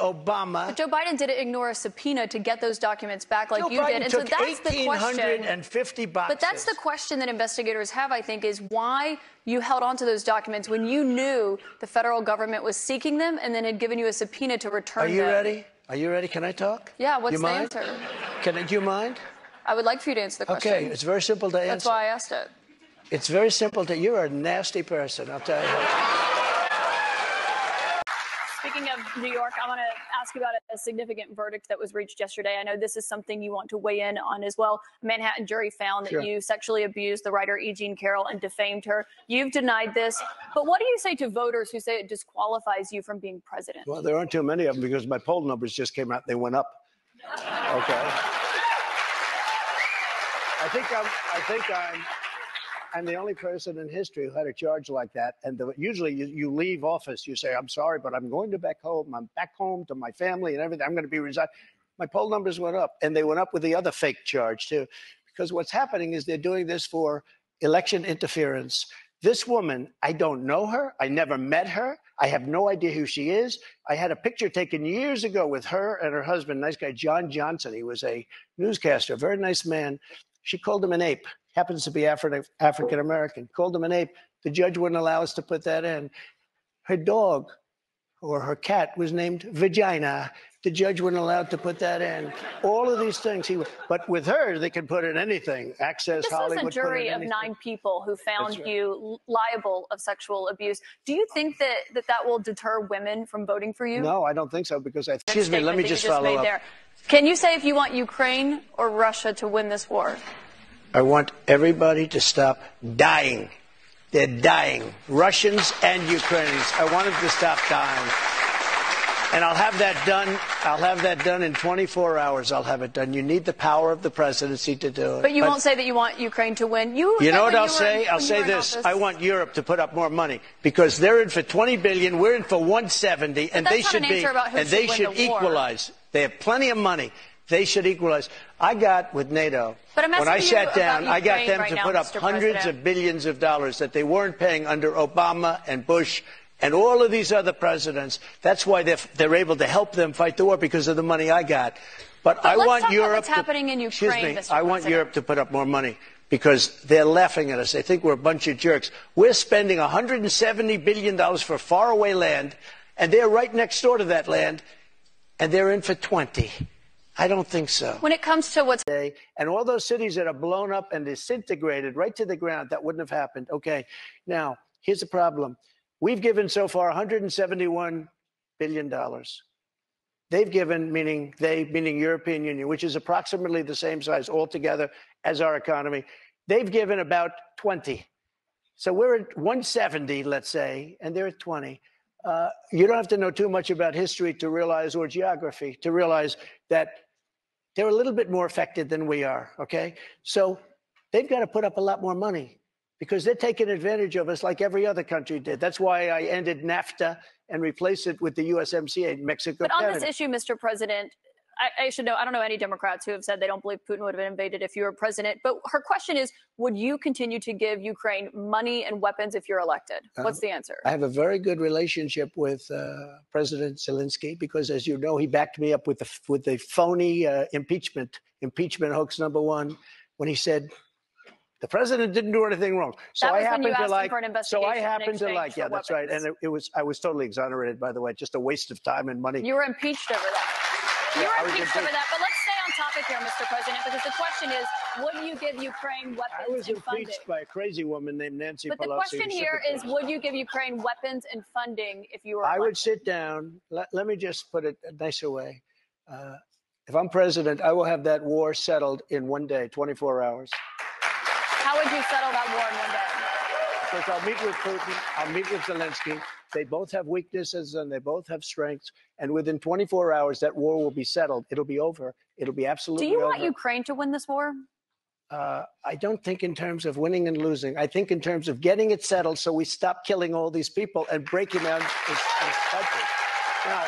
Obama. But Joe Biden didn't ignore a subpoena to get those documents back like you did. And so that's the question. 1,850 boxes. But that's the question that investigators have, I think, is why you held on to those documents when you knew the federal government was seeking them and then had given you a subpoena to return them. Are you ready? Are you ready? Can I talk? Yeah, what's the answer? Do you mind? I would like for you to answer the question. Okay, it's very simple to answer. That's why I asked it. It's very simple to. You're a nasty person, I'll tell you. Speaking of New York, I want to ask you about a significant verdict that was reached yesterday. I know this is something you want to weigh in on as well. A Manhattan jury found that you sexually abused the writer E. Jean Carroll and defamed her. You've denied this. But what do you say to voters who say it disqualifies you from being president? Well, there aren't too many of them because my poll numbers just came out. They went up. Okay. I think I'm the only person in history who had a charge like that. And usually you leave office, you say, I'm sorry, but I'm going to back home. I'm back home to my family and everything. I'm going to be resigned. My poll numbers went up, and they went up with the other fake charge, too. Because what's happening is they're doing this for election interference. This woman, I don't know her. I never met her. I have no idea who she is. I had a picture taken years ago with her and her husband, nice guy, John Johnson. He was a newscaster, a very nice man. She called him an ape. Happens to be African-American. Called him an ape. The judge wouldn't allow us to put that in. Her dog or her cat was named Vagina. The judge wouldn't allow to put that in. All of these things. But with her, they can put in anything. Access Hollywood. This was a jury of 9 people who found you liable of sexual abuse. Do you think that will deter women from voting for you? No, I don't think so, because excuse me, let me just follow up. There. Can you say if you want Ukraine or Russia to win this war? I want everybody to stop dying. They're dying. Russians and Ukrainians. I want them to stop dying. And I'll have that done. I'll have that done in 24 hours. I'll have it done. You need the power of the presidency to do it. But you won't say that you want Ukraine to win. You know what I'll say? I'll say this. I want Europe to put up more money because they're in for 20 billion. We're in for 170, and they should be. And they should equalize. They have plenty of money. They should equalize. I got with NATO, when I sat down, I got them to put up hundreds of billions of dollars that they weren't paying under Obama and Bush and all of these other presidents. That's why they're able to help them fight the war, because of the money I got. But I want Europe. What's happening in Ukraine, excuse me, I want Europe to put up more money because they're laughing at us. They think we're a bunch of jerks. We're spending $170 billion for faraway land, and they're right next door to that land, and they're in for 20. I don't think so. When it comes to what's... And all those cities that are blown up and disintegrated right to the ground, that wouldn't have happened. Okay, now, here's the problem. We've given so far $171 billion. They've given, meaning European Union, which is approximately the same size altogether as our economy. They've given about 20. So we're at 170, let's say, and they're at 20. You don't have to know too much about history to realize, or geography, to realize that they're a little bit more affected than we are, okay? So they've got to put up a lot more money because they're taking advantage of us like every other country did. That's why I ended NAFTA and replaced it with the USMCA, Mexico, But on Canada. this issue, Mr. President, I should know, I don't know any Democrats who have said they don't believe Putin would have invaded if you were president. But her question is, would you continue to give Ukraine money and weapons if you're elected? What's the answer? I have a very good relationship with President Zelensky because, as you know, he backed me up with the phony impeachment hoax #1 when he said the president didn't do anything wrong. So I happen to like. Yeah, that's right. And I was totally exonerated, by the way. Just a waste of time and money. You were impeached over that. You were impeached over that, but let's stay on topic here, Mr. President, because the question is, would you give Ukraine weapons and funding? I was impeached by a crazy woman named Nancy Pelosi. But the question here is, would you give Ukraine weapons and funding if you were elected? I would sit down. Let me just put it a nicer way. If I'm president, I will have that war settled in 1 day, 24 hours. How would you settle that war in 1 day? Because I'll meet with Putin, I'll meet with Zelensky. They both have weaknesses and they both have strengths. And within 24 hours, that war will be settled. It'll be over. It'll be absolutely over. Do you want Ukraine to win this war? I don't think in terms of winning and losing. I think in terms of getting it settled so we stop killing all these people and breaking down this country. Now,